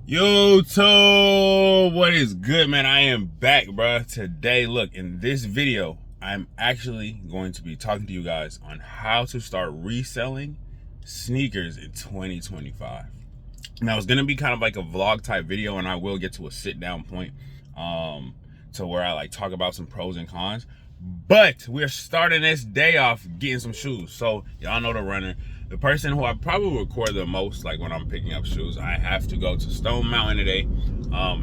YouTube, what is good, man? I am back, bro. Today, look, in this video, I'm actually going to be talking to you guys on how to start reselling sneakers in 2025. Now, it's gonna be kind of like a vlog type video, and I will get to a sit down point to where I like talk about some pros and cons. But we're starting this day off getting some shoes. So y'all know the runner. The person who I probably record the most, like when I'm picking up shoes, I have to go to Stone Mountain today.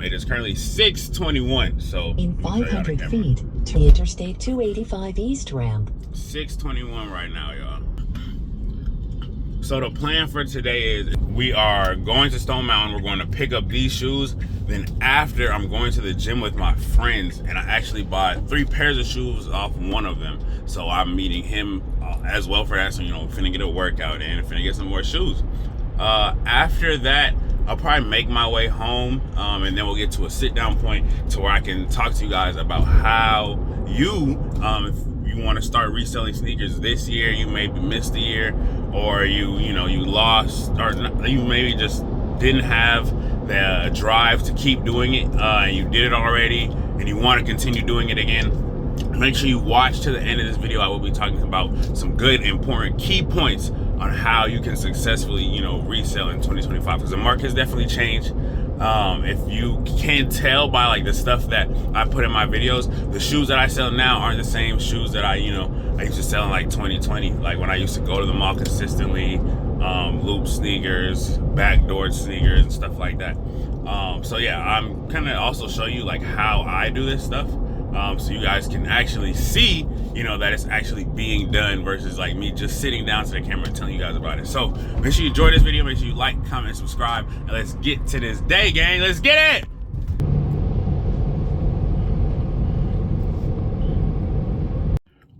It is currently 6:21. So in 500 feet to Interstate 285 East ramp. 6:21 right now, y'all. So the plan for today is we are going to Stone Mountain. We're going to pick up these shoes. Then after, I'm going to the gym with my friends, and I actually bought 3 pairs of shoes off one of them. So I'm meeting him as well for that. So, you know, finna get a workout in, finna get some more shoes. After that, I'll probably make my way home, and then we'll get to a sit down point to where I can talk to you guys about how you, if you want to start reselling sneakers this year, you maybe missed a year, or you lost, or you maybe just didn't have the drive to keep doing it, and you did it already and you want to continue doing it again. Make sure you watch to the end of this video. I will be talking about some good, important key points on how you can successfully, resell in 2025, because the market has definitely changed. If you can't tell by like the stuff that I put in my videos, the shoes that I sell now aren't the same shoes that I used to sell in like 2020, like when I used to go to the mall consistently, loop sneakers, backdoor sneakers, and stuff like that. So yeah, I'm gonna also show you like how I do this stuff, so you guys can actually see, that it's actually being done versus like me just sitting down to the camera and telling you guys about it. So make sure you enjoy this video, make sure you like, comment, subscribe, and let's get to this day, gang. Let's get it.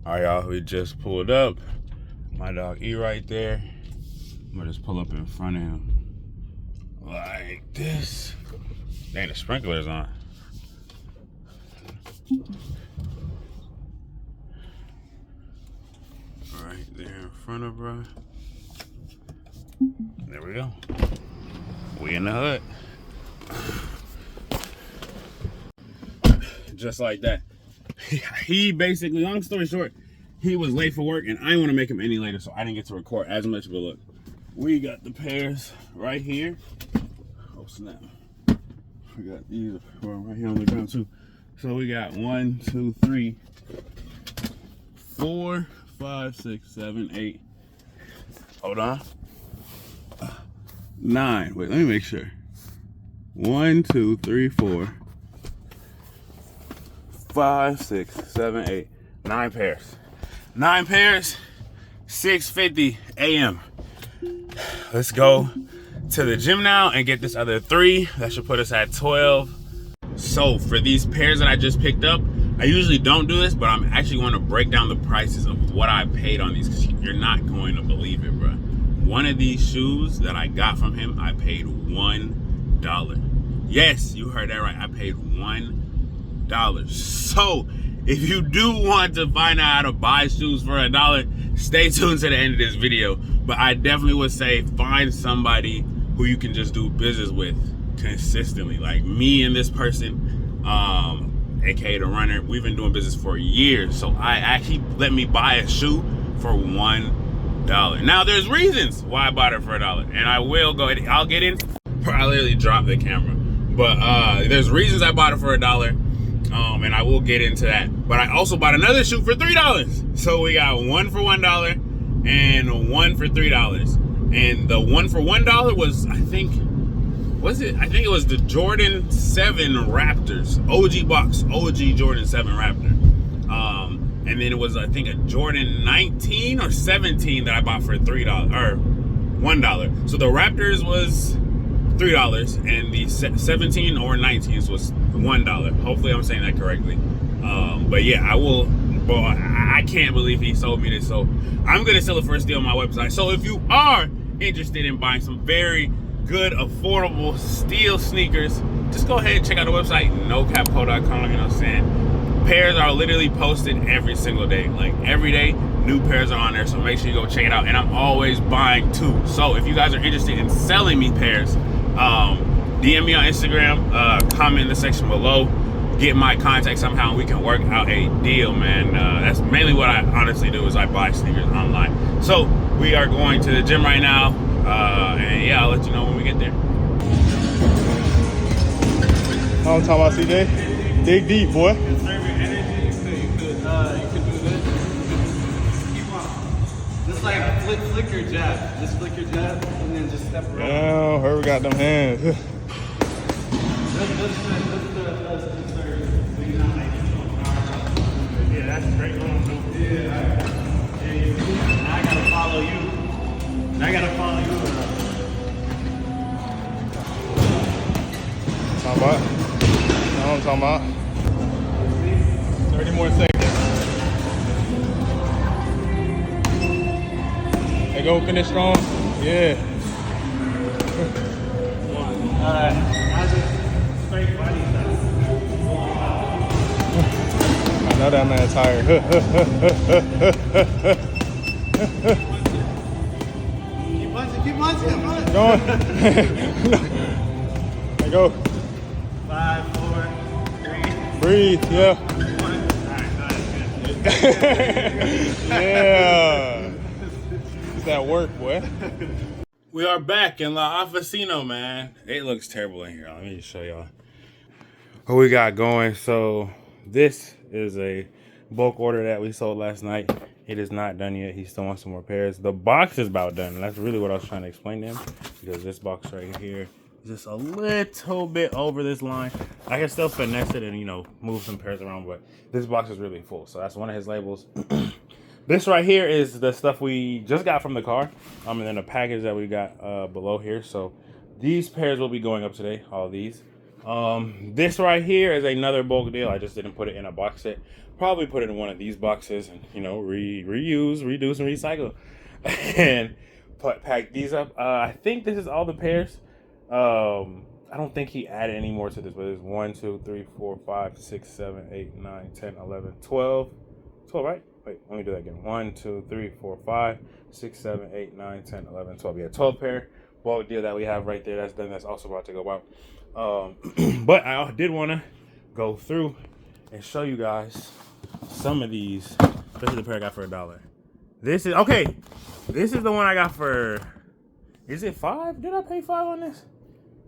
All right, y'all, we just pulled up. My dog E right there. I'm gonna just pull up in front of him like this. Dang, the sprinklers on. Right there in front of bro. There we go. We in the hood. Just like that. He basically, long story short, he was late for work and I didn't want to make him any later, so I didn't get to record as much. But look, we got the pairs right here. Oh snap. We got these right here on the ground too. So we got 1, 2, 3, 4, 5, 6, 7, 8. Hold on. 9. Wait, let me make sure. 1, 2, 3, 4, 5, 6, 7, 8. 9 pairs. 9 pairs. 6:50 a.m. Let's go to the gym now and get this other 3. That should put us at 12. So for these pairs that I just picked up, I usually don't do this, but I'm actually going to break down the prices of what I paid on these, because you're not going to believe it, bro. One of these shoes that I got from him, I paid $1. Yes, you heard that right. I paid $1. So if you do want to find out how to buy shoes for $1, stay tuned to the end of this video. But I definitely would say find somebody who you can just do business with consistently. Like me and this person, aka the runner, we've been doing business for years. So I actually let me buy a shoe for $1. Now there's reasons why I bought it for $1, and I will go ahead, I'll get in, or I literally dropped the camera. But there's reasons I bought it for $1, and I will get into that. But I also bought another shoe for $3. So we got one for $1 and one for $3. And the one for $1 was, I think it was the Jordan 7 Raptors, OG box, OG Jordan 7 Raptor. And then it was, I think, a Jordan 19 or 17 that I bought for $3 or $1. So the Raptors was $3 and the 17 or 19s was $1. Hopefully I'm saying that correctly. But yeah, I can't believe he sold me this. So I'm gonna sell it for a steal on my website. So if you are interested in buying some very good, affordable steel sneakers, just go ahead and check out the website, nocapco.com. You know what I'm saying? Pairs are literally posted every single day. Like every day, new pairs are on there. So make sure you go check it out. And I'm always buying too. So if you guys are interested in selling me pairs, DM me on Instagram, comment in the section below, get my contact somehow, and we can work out a deal, man. That's mainly what I honestly do, is I buy sneakers online. So we are going to the gym right now, and yeah, I'll let you know when we get there. I'm talking about, CJ. Dig deep, boy. Conserve your energy, so you could do this. Keep on. Just like flick your jab. Just flick your jab and then just step around. Damn, Herb got them hands. That's the conserve. So you're not like, Yeah, that's straight on. now I gotta follow you. Now I gotta follow you. Talking about? You know what I'm talking about? 30 more seconds. Hey, go finish strong. Yeah. Alright. Now just straight body style. I know that man's tired. Keep punching, punch. Going. There go. 5, 4, 3, Breathe. Yeah. 1. Alright, good. Yeah. It's that work, boy. We are back in La Officina, man. It looks terrible in here. Let me just show y'all what we got going. So this is a bulk order that we sold last night. It is not done yet. He still wants some more pairs. The box is about done. And that's really what I was trying to explain to him, because this box right here is just a little bit over this line. I can still finesse it and, you know, move some pairs around, but this box is really full. So that's one of his labels. This right here is the stuff we just got from the car, and then a package that we got below here. So these pairs will be going up today, all these. This right here is another bulk deal. I just didn't put it in a box set. Probably put it in one of these boxes and, you know, reuse, reduce, and recycle. And pack these up. I think this is all the pairs. I don't think he added any more to this, but it's 1, 2, 3, 4, 5, 6, 7, 8, 9, 10, 11, 12. 12, right? Wait, let me do that again. 1, 2, 3, 4, 5, 6, 7, 8, 9, 10, 11, 12. Yeah, 12 pair. Bulk deal that we have right there. That's done. That's also about to go out. But I did want to go through and show you guys some of these. This is the pair I got for $1. This is okay. This is the one I got for. Is it $5? Did I pay $5 on this?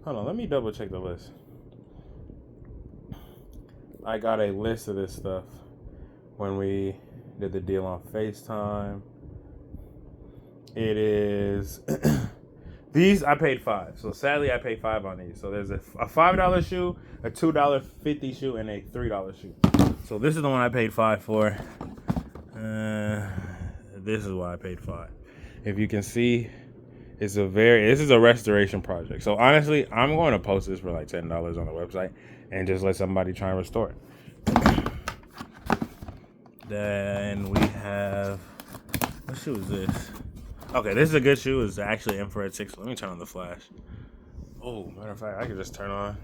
Hold on. Let me double check the list. I got a list of this stuff when we did the deal on FaceTime. It is. These I paid $5. So sadly I paid $5 on these. So there's a $5 shoe, a $2.50 shoe, and a $3 shoe. So this is the one I paid $5 for. This is why I paid $5. If you can see, this is a restoration project. So honestly, I'm going to post this for like $10 on the website and just let somebody try and restore it. Then we have, what shoe is this? Okay, this is a good shoe. It's actually infrared 6. Let me turn on the flash. Oh, matter of fact, I can just turn on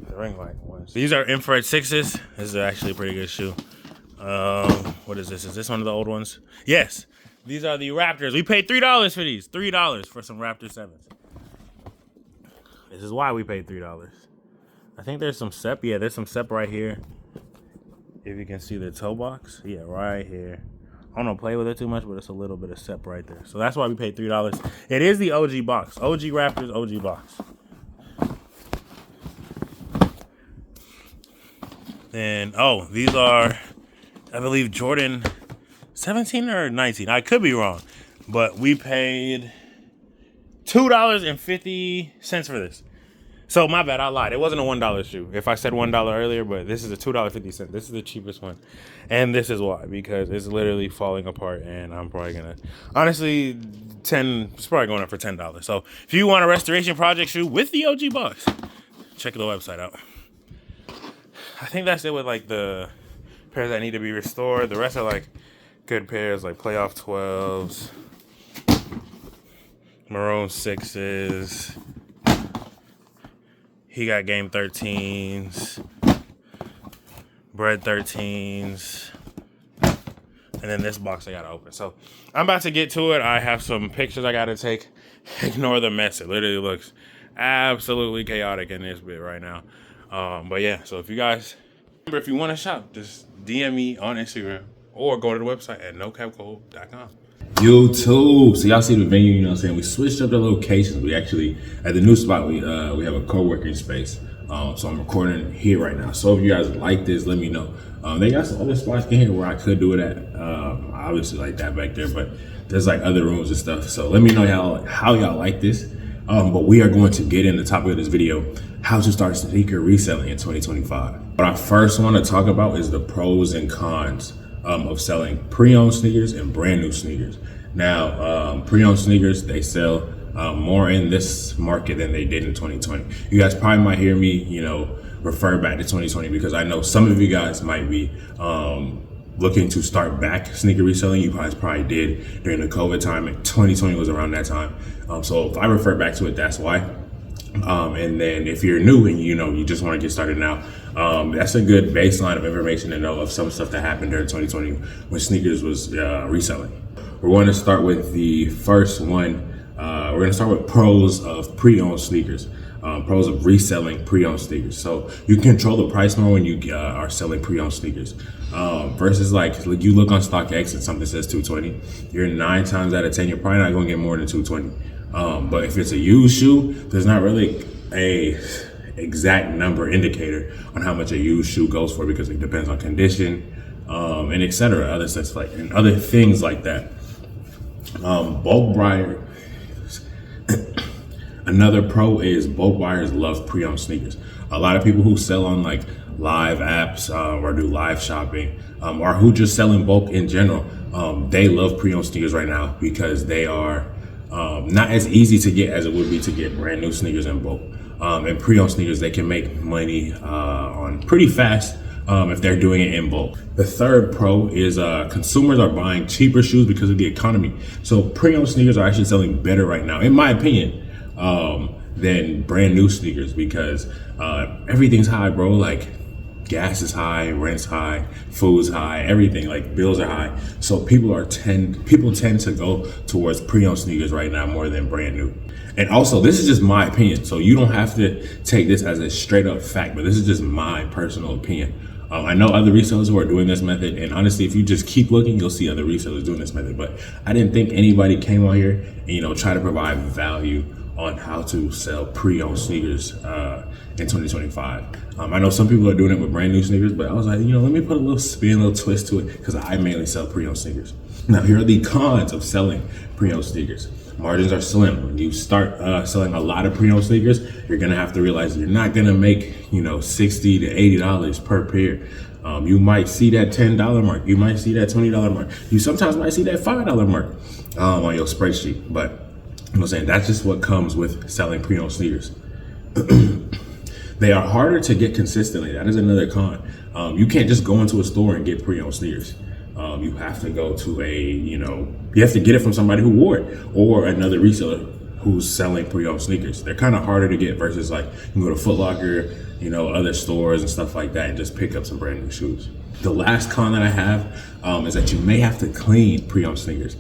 the ring light once. These are infrared 6s. This is actually a pretty good shoe. What is this? Is this one of the old ones? Yes. These are the Raptors. We paid $3 for these. $3 for some Raptor 7s. This is why we paid $3. I think there's some SEP. Yeah, there's some SEP right here. If you can see the toe box. Yeah, right here. I don't play with it too much, but it's a little bit of SEP right there. So that's why we paid $3. It is the OG box. OG Raptors, OG box. And, oh, these are, I believe, Jordan 17 or 19. I could be wrong. But we paid $2.50 for this. So, my bad, I lied. It wasn't a $1 shoe. If I said $1 earlier, but this is a $2.50. This is the cheapest one. And this is why. Because it's literally falling apart, and I'm probably going to... Honestly, it's probably going up for $10. So, if you want a restoration project shoe with the OG box, check the website out. I think that's it with, like, the pairs that need to be restored. The rest are, like, good pairs, like playoff 12s, maroon 6s. He got game 13s, bread 13s, and then this box I gotta open. So I'm about to get to it. I have some pictures I gotta take. Ignore the mess. It literally looks absolutely chaotic in this bit right now. But yeah, so if you guys remember, if you want to shop, just DM me on Instagram or go to the website at nocapcode.com. YouTube. So y'all see the venue, you know what I'm saying? We switched up the locations. We actually, at the new spot, we have a co-working space. So I'm recording here right now. So if you guys like this, let me know. They got some other spots in here where I could do it at. Obviously like that back there, but there's like other rooms and stuff. So let me know how y'all like this. But we are going to get in the topic of this video, how to start sneaker reselling in 2025. What I first want to talk about is the pros and cons of selling pre-owned sneakers and brand new sneakers. Now, pre-owned sneakers, they sell more in this market than they did in 2020. You guys probably might hear me, refer back to 2020 because I know some of you guys might be looking to start back sneaker reselling. You guys probably did during the COVID time, and 2020 was around that time. So if I refer back to it, that's why. And then if you're new and you just want to get started now, that's a good baseline of information to know of some stuff that happened during 2020 when sneakers was reselling. We're going to start with the first one. We're going to start with pros of pre-owned sneakers. Pros of reselling pre-owned sneakers. So you control the price more when you are selling pre-owned sneakers. Versus like you look on StockX and something says 220, you're 9 times out of 10, you're probably not going to get more than 220. But if it's a used shoe, there's not really a exact number indicator on how much a used shoe goes for because it depends on condition, and etc. Other stuff like and other things like that. Bulk buyers. Another pro is bulk buyers love pre-owned sneakers. A lot of people who sell on like live apps or do live shopping or who just sell in bulk in general, they love pre-owned sneakers right now because they are not as easy to get as it would be to get brand new sneakers in bulk. And pre-owned sneakers, they can make money on pretty fast if they're doing it in bulk. The third pro is consumers are buying cheaper shoes because of the economy. So pre-owned sneakers are actually selling better right now, in my opinion, than brand new sneakers because everything's high, bro. Like gas is high, rent's high, food's high, everything, like bills are high. So people tend to go towards pre-owned sneakers right now more than brand new. And also, this is just my opinion, so you don't have to take this as a straight up fact, but this is just my personal opinion. I know other resellers who are doing this method, and honestly, if you just keep looking, you'll see other resellers doing this method. But I didn't think anybody came on here and try to provide value on how to sell pre-owned sneakers in 2025. I know some people are doing it with brand new sneakers, but I was like, let me put a little spin, a little twist to it because I mainly sell pre-owned sneakers. Now, here are the cons of selling pre-owned sneakers. Margins are slim. When you start selling a lot of pre-owned sneakers, you're gonna have to realize you're not gonna make $60 to $80 per pair. You might see that $10 mark. You might see that $20 mark. You sometimes might see that $5 mark on your spreadsheet. But I'm saying that's just what comes with selling pre-owned sneakers. They are harder to get consistently. That is another con. You can't just go into a store and get pre-owned sneakers. You have to go to you have to get it from somebody who wore it or another reseller who's selling pre-owned sneakers. They're kind of harder to get versus like you can go to Foot Locker, other stores and stuff like that and just pick up some brand new shoes. The last con that I have is that you may have to clean pre-owned sneakers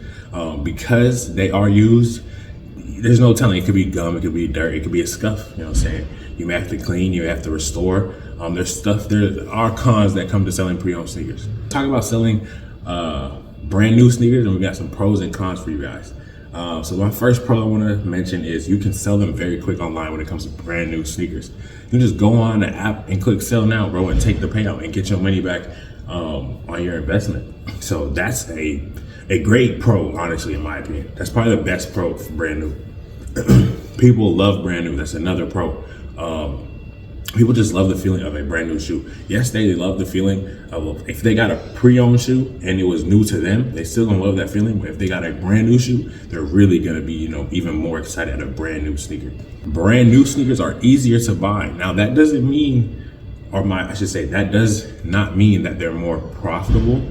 because they are used. There's no telling. It could be gum, it could be dirt, it could be a scuff. You know what I'm saying? You may have to clean, you have to restore. There are cons that come to selling pre-owned sneakers. Talk about selling brand new sneakers, and we got some pros and cons for you guys. So my first pro I want to mention is you can sell them very quick online when it comes to brand new sneakers. You can just go on the app and click sell now, bro, and take the payout and get your money back on your investment. So that's a great pro, honestly, in my opinion. That's probably the best pro for brand new. People love brand new. That's another pro. People just love the feeling of a brand new shoe. Yes, they love the feeling of if they got a pre-owned shoe and it was new to them, they still gonna love that feeling. But if they got a brand new shoe, they're really gonna be, even more excited at a brand new sneaker. Brand new sneakers are easier to buy. Now that doesn't mean, that does not mean that they're more profitable.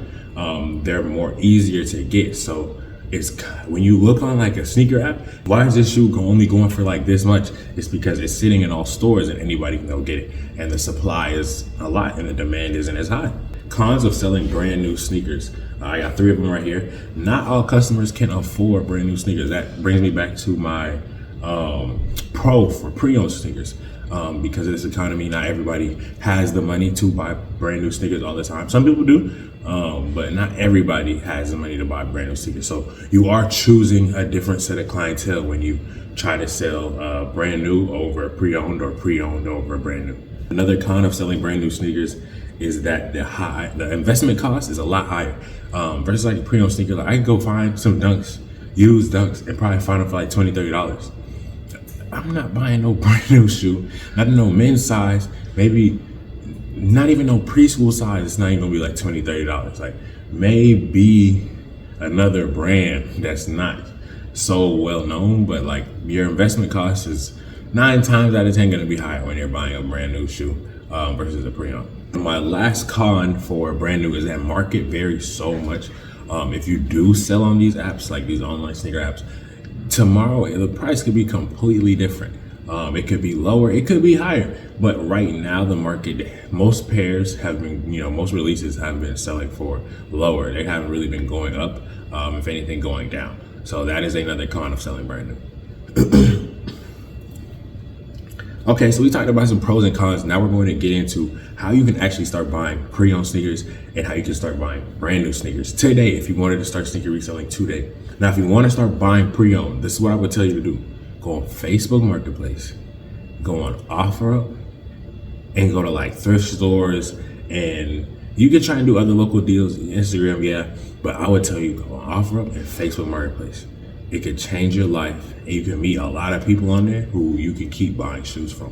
They're more easier to get. So it's when you look on like a sneaker app, why is this shoe only going for like this much? It's because it's sitting in all stores and anybody can go get it. And the supply is a lot and the demand isn't as high. Cons of selling brand new sneakers. I got 3 of them right here. Not all customers can afford brand new sneakers. That brings me back to my pro for pre-owned sneakers. Because of this economy, not everybody has the money to buy brand new sneakers all the time. Some people do, but not everybody has the money to buy brand new sneakers. So you are choosing a different set of clientele when you try to sell brand new over pre-owned or pre-owned over brand new. Another con of selling brand new sneakers is that the investment cost is a lot higher versus like a pre-owned sneaker. Like I can go find some Dunks, used Dunks, and probably find them for like $20-$30. I'm not buying no brand new shoe, not no men's size, maybe not even no preschool size. It's not even gonna be like $20-$30. Like maybe another brand that's not so well known, but like your investment cost is 9 times out of 10 gonna be higher when you're buying a brand new shoe versus a pre-owned. My last con for brand new is that market varies so much. If you do sell on these apps, like these online sneaker apps, tomorrow the price could be completely different. It could be lower, it could be higher, but right now the market, most pairs have been, most releases have been selling for lower. They haven't really been going up, if anything going down. So that is another con of selling brand new. Okay, so we talked about some pros and cons. Now we're going to get into how you can actually start buying pre-owned sneakers and how you can start buying brand new sneakers today if you wanted to start sneaker reselling today. Now, if you want to start buying pre-owned, this is what I would tell you to do. Go on Facebook Marketplace, go on OfferUp, and go to like thrift stores, and you can try and do other local deals, Instagram, yeah, but I would tell you go on OfferUp and Facebook Marketplace. It could change your life, and you can meet a lot of people on there who you can keep buying shoes from,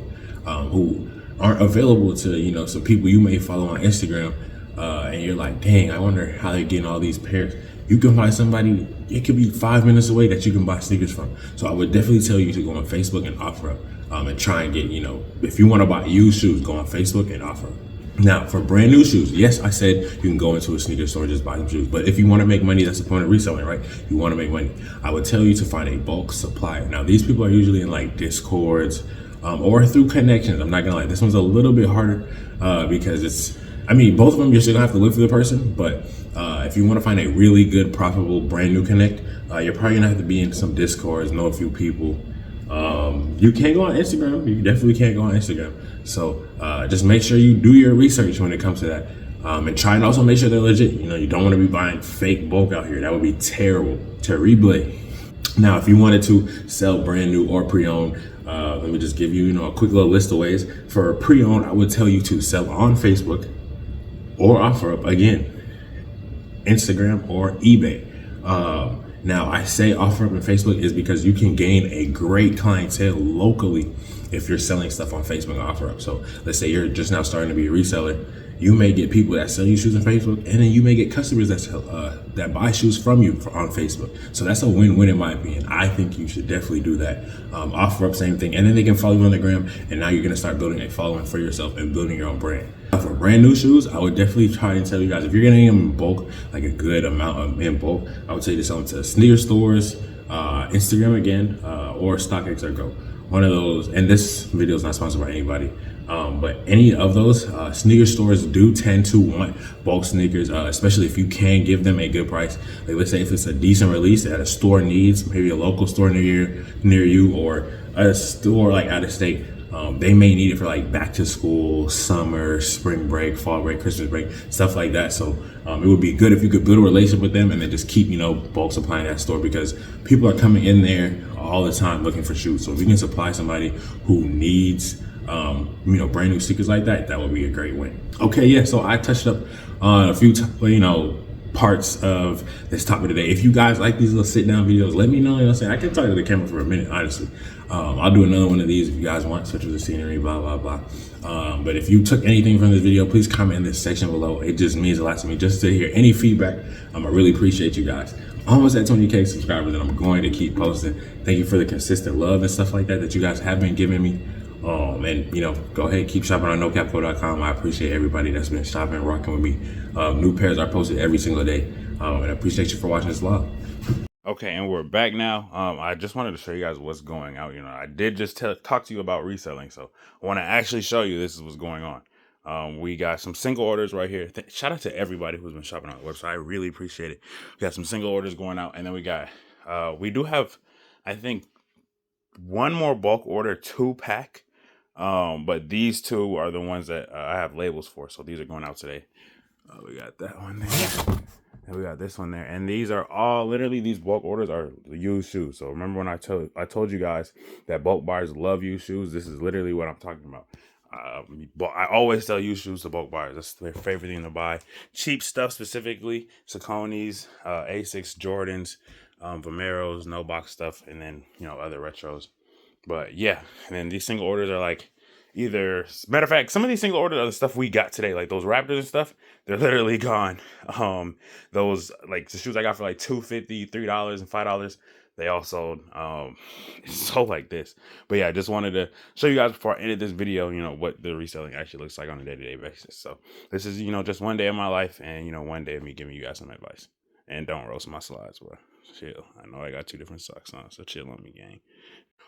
who aren't available to, some people you may follow on Instagram, and you're like, dang, I wonder how they're getting all these pairs. You can find somebody, it could be 5 minutes away that you can buy sneakers from. So I would definitely tell you to go on Facebook and OfferUp, and try and get, if you want to buy used shoes, go on Facebook and OfferUp. Now, for brand new shoes, yes, I said you can go into a sneaker store and just buy some shoes. But if you want to make money, that's the point of reselling, right? You want to make money. I would tell you to find a bulk supplier. Now, these people are usually in like Discords or through connections. I'm not going to lie. This one's a little bit harder because both of them, you're still going to have to look for the person. But if you want to find a really good, profitable, brand new connect, you're probably going to have to be in some Discords, know a few people. You can't go on Instagram. You definitely can't go on Instagram. So just make sure you do your research when it comes to that. And try and also make sure they're legit. You don't want to be buying fake bulk out here. That would be terrible. Terrible. Now, if you wanted to sell brand new or pre-owned, let me just give you, a quick little list of ways. For pre-owned, I would tell you to sell on Facebook or OfferUp, again, Instagram or eBay. Now, I say OfferUp and Facebook is because you can gain a great clientele locally if you're selling stuff on Facebook and OfferUp. So let's say you're just now starting to be a reseller. You may get people that sell you shoes on Facebook, and then you may get customers that sell, that buy shoes from you on Facebook. So that's a win-win in my opinion. I think you should definitely do that. OfferUp, same thing. And then they can follow you on the gram, and now you're going to start building a following for yourself and building your own brand. For brand new shoes, I would definitely try and tell you guys, if you're getting them in bulk, like a good amount in bulk, I would tell you to sell them to sneaker stores, Instagram again, or StockX or Go. One of those, and this video is not sponsored by anybody, but any of those sneaker stores do tend to want bulk sneakers, especially if you can give them a good price. Like let's say if it's a decent release that a store needs, maybe a local store near you, or a store like out of state. They may need it for like back to school, summer, spring break, fall break, Christmas break, stuff like that. So it would be good if you could build a relationship with them and then just keep, bulk supplying that store, because people are coming in there all the time looking for shoes. So if you can supply somebody who needs, brand new sneakers like that, that would be a great win. Okay, yeah. So I touched up on a few, parts of this topic today. If you guys like these little sit down videos, let me know. I can talk to the camera for a minute, honestly. I'll do another one of these if you guys want, such as the scenery, blah, blah, blah. But if you took anything from this video, please comment in this section below. It just means a lot to me just to hear any feedback. I really appreciate you guys. Almost at 20K subscribers, and I'm going to keep posting. Thank you for the consistent love and stuff like that you guys have been giving me. And go ahead, keep shopping on nocapco.com. I appreciate everybody that's been shopping, rocking with me. New pairs are posted every single day. And I appreciate you for watching this vlog. Okay, and we're back now. I just wanted to show you guys what's going out. I did just talk to you about reselling, so I want to actually show you this is what's going on. We got some single orders right here. Shout out to everybody who's been shopping on the website. I really appreciate it. We got some single orders going out, and then we do have, I think, one more bulk order 2-pack. But these two are the ones that I have labels for. So these are going out today. We got that one there. And we got this one there. And these are all literally, these bulk orders are used shoes. So remember when I told you guys that bulk buyers love used shoes? This is literally what I'm talking about. I always sell used shoes to bulk buyers. That's their favorite thing to buy. Cheap stuff, specifically Sauconys, Asics, Jordans, Vomeros, no box stuff, and then, you know, other retros. But yeah, and then these single orders are like, either, matter of fact, some of these single orders are the stuff we got today, like those Raptors and stuff. They're literally gone. Those, like, the shoes I got for like $2.50, $3, and $5, they all sold. Sold like this. But yeah, I just wanted to show you guys before I ended this video, you know, what the reselling actually looks like on a day-to-day basis. So this is, you know, just one day of my life, and, you know, one day of me giving you guys some advice. And don't roast my slides, bro. Chill. I know I got 2 different socks on, so chill on me, gang.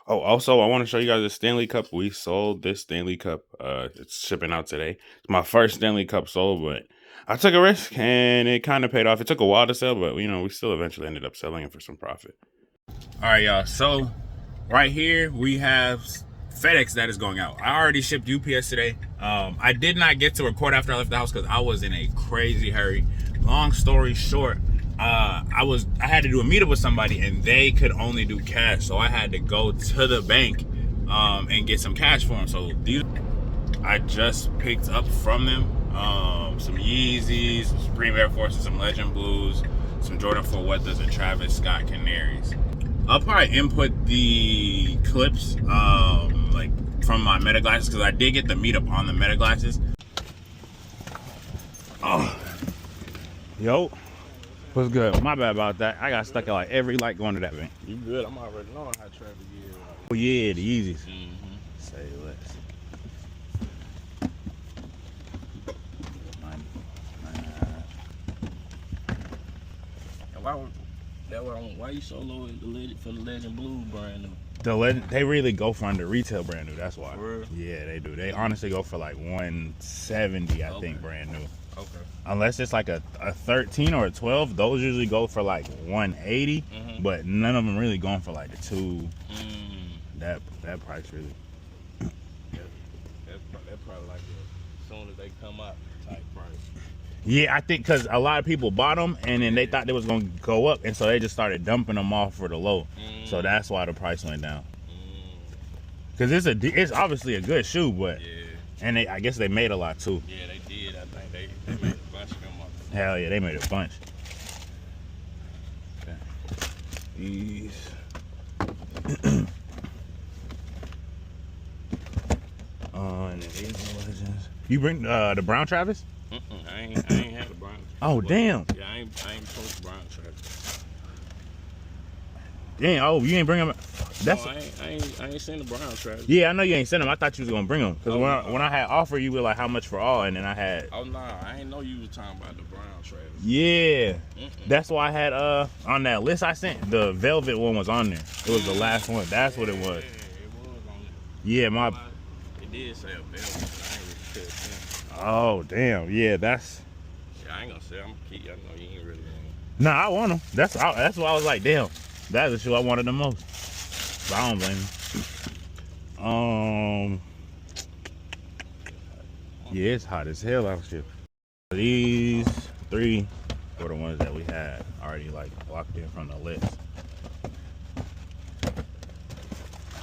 Oh, also, I want to show you guys the Stanley Cup. We sold this Stanley Cup. It's shipping out today. It's my first Stanley Cup sold, but I took a risk, and it kind of paid off. It took a while to sell, but, you know, we still eventually ended up selling it for some profit. All right, y'all. So right here, we have FedEx that is going out. I already shipped UPS today. I did not get to record after I left the house because I was in a crazy hurry. Long story short, I had to do a meetup with somebody, and they could only do cash, so I had to go to the bank and get some cash for them. So these I just picked up from them, some Yeezys, some Supreme Air Forces, some Legend Blues, some Jordan 4 Weathers, and Travis Scott Canaries. I'll probably input the clips like from my Meta glasses, because I did get the meetup on the Meta glasses. Oh, yo. What's good? My bad about that. I got stuck at like every light going to that bank. You good? I'm already knowing how traffic is. Oh yeah, the Yeezys. Mm-hmm. Say less. Why you so low for the Legend Blue brand new? The Legend, they really go for under retail brand new. That's why. For real? Yeah, they do. They honestly go for like 170, I think, brand new. Okay. Unless it's like a 13 or a 12, those usually go for like 180, but none of them really going for like the 2. That price really. That's probably like as soon as they come out type price. Yeah, I think because a lot of people bought them and then they thought they was gonna go up, and so they just started dumping them off for the low. So that's why the price went down. Because it's obviously a good shoe, but and I guess they made a lot too. Yeah, they did. I think they made a bunch of them up. Hell yeah, they made a bunch. Okay. These. And then these Legends. You bring the brown Travis? I ain't had the brown. Oh damn. Yeah, I ain't post brown Travis. Damn. Oh, you ain't bring them. That's. No, I ain't seen the brown Travis. Yeah, I know you ain't sent them. I thought you was gonna bring them because when I had offered you were like how much for all, and then I had. Oh no, I ain't know you was talking about the brown Travis. Yeah, that's why I had on that list I sent, the velvet one was on there. It was the last one. That's what it was. Yeah, it was on there. Yeah, my. It did say a velvet, but I ain't really paid attention. Oh damn. Yeah, that's. Yeah, I ain't gonna say I'm gonna keep. I know you ain't really. Nah, I want them. That's why I was like, damn, that's the shoe I wanted the most. But I don't blame him. Yeah, it's hot as hell out here. These 3 were the ones that we had already like locked in from the list.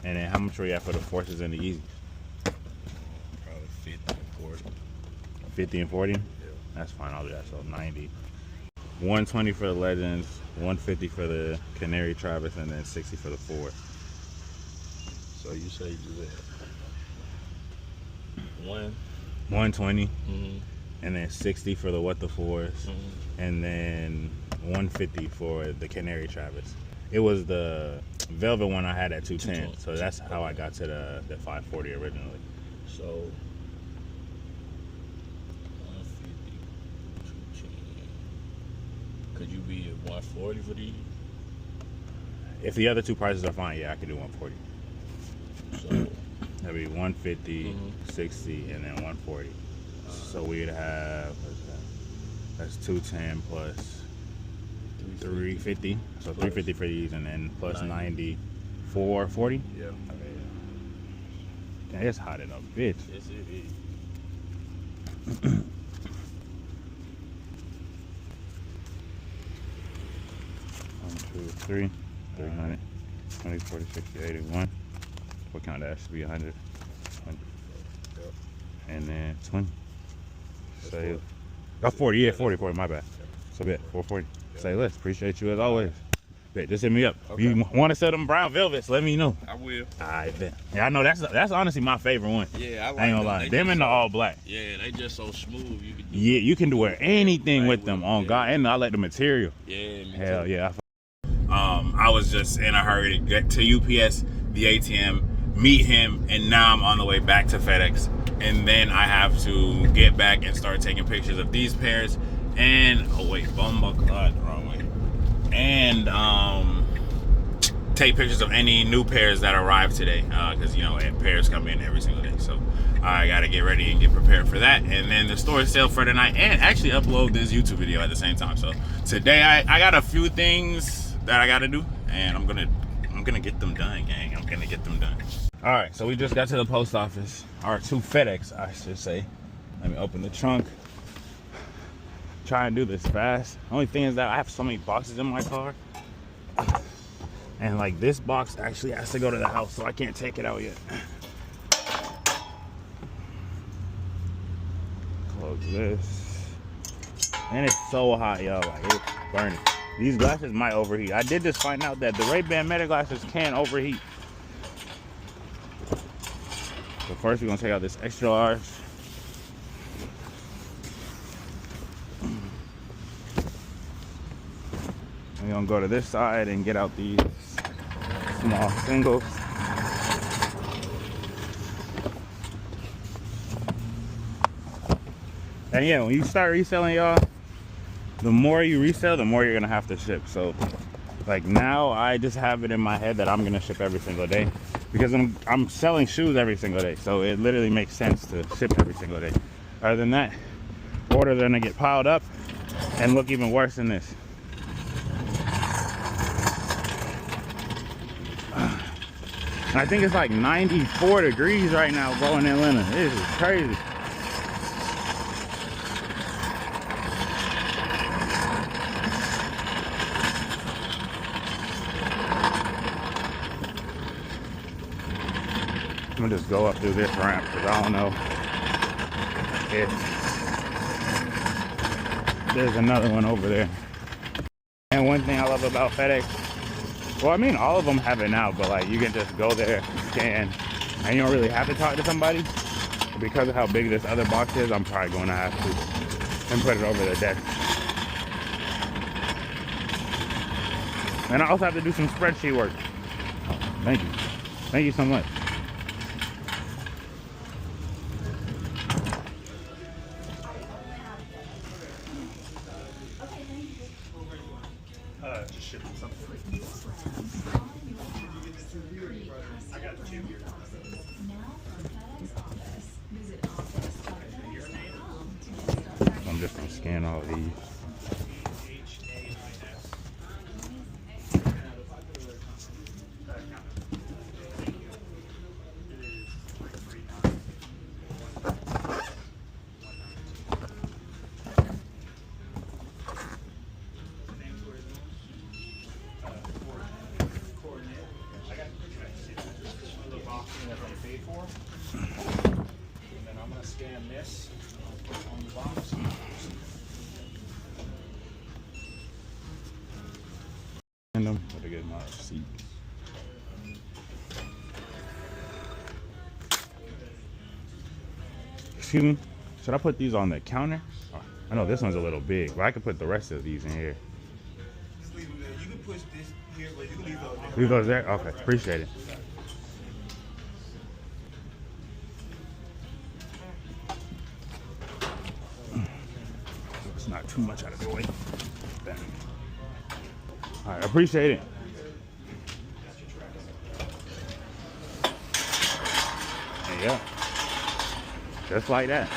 And then how much were you at for the Forces and the Yeezys? Probably 50 and 40. 50 and 40? Yeah. That's fine, I'll do that. So 90. 120 for the Legends, 150 for the Canary Travis, and then 60 for the Ford. So you say you did 120, and then 60 for the What the Force, and then 150 for the Canary Travis. It was the velvet one I had at 210, so that's how I got to the 540 originally. So 150, 210. Could you be at 140 for these? If the other 2 prices are fine, yeah, I could do 140. So that'd be 150, 60, and then 140. So we'd have, what's that? That's 210 plus 350. So 350 for these, and then plus 90 440. Yeah. Damn, it's hot enough, bitch. Yes, it is. 300, 20, 40, 60, 81. What count that should be 100. And then 20. Say, oh, 40, yeah, 40, my bad. So bet, 440. Say less. Appreciate you as always. Bet, just hit me up. Okay. You want to sell them brown velvets, let me know. I will. Alright, bet. Yeah, I know that's honestly my favorite one. Yeah, I like I ain't gonna them. lie. They Them just and the so- all black. Yeah, they just so smooth. You can do Yeah, you can wear anything Right with them with on them, God. And I like the material. Yeah, me Hell too. yeah. I was just in a hurry to get to UPS, the ATM, meet him, and now I'm on the way back to FedEx. And then I have to get back and start taking pictures of these pairs. And, oh wait, bum buckle, the wrong way. And take pictures of any new pairs that arrive today. Because, you know, pairs come in every single day. So I gotta get ready and get prepared for that. And then the store sale for tonight, and actually upload this YouTube video at the same time. So today I got a few things that I gotta do, and I'm gonna get them done, gang. I'm gonna get them done. All right, so we just got to the post office, or to FedEx, I should say. Let me open the trunk. Try and do this fast. Only thing is that I have so many boxes in my car, and like this box actually has to go to the house, so I can't take it out yet. Close this. And it's so hot, y'all. Like, it's burning. These glasses might overheat. I did just find out that the Ray-Ban Meta glasses can overheat. So first we're gonna take out this extra large. We're gonna go to this side and get out these small singles. And yeah, when you start reselling, y'all, the more you resell, the more you're gonna have to ship. So like now I just have it in my head that I'm gonna ship every single day because I'm selling shoes every single day. So it literally makes sense to ship every single day. Other than that, orders are gonna get piled up and look even worse than this. And I think it's like 94 degrees right now going in Atlanta. This is crazy. I'm gonna just go up through this ramp because I don't know if there's another one over there. And one thing I love about FedEx, well, I mean, all of them have it now, but like you can just go there, scan, and you don't really have to talk to somebody. Because of how big this other box is, I'm probably going to have to and put it over the desk. And I also have to do some spreadsheet work. Thank you. Thank you so much. Just shipping something. I got two here. I'm just gonna scan all these. Scan this on the box. And them to get my receipt. Excuse me, should I put these on the counter? Oh, I know this one's a little big, but I could put the rest of these in here. Just leave them there. You can push this here, but you can leave those there. Leave those there? Okay, appreciate it. It's not too much out of the way. All right, appreciate it. There you go. Just like that.